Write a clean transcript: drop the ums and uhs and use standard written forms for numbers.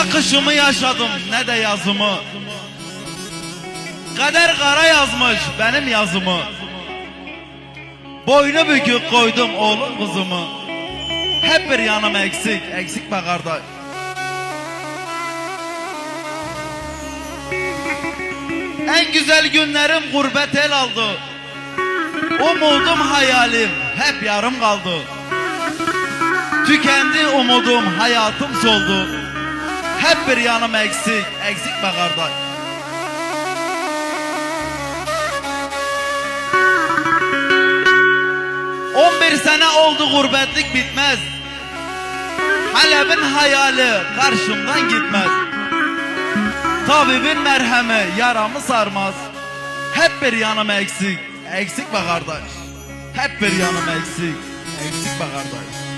Ne kışımı yaşadım ne de yazımı. Kader kara yazmış benim yazımı. Boynu bükük koydum oğlum kızımı. Hep bir yanım eksik, eksik be kardeş. En güzel günlerim gurbet el aldı. Umudum hayalim hep yarım kaldı. Tükendi umudum hayatım soldu. Hep bir yanım eksik, eksik be kardeş. Bir sene oldu gurbetlik bitmez. Halep'in hayali karşımdan gitmez. Tabibin merhemi yaramı sarmaz. Hep bir yanım eksik, eksik be kardeş. Hep bir yanım eksik, eksik be kardeş.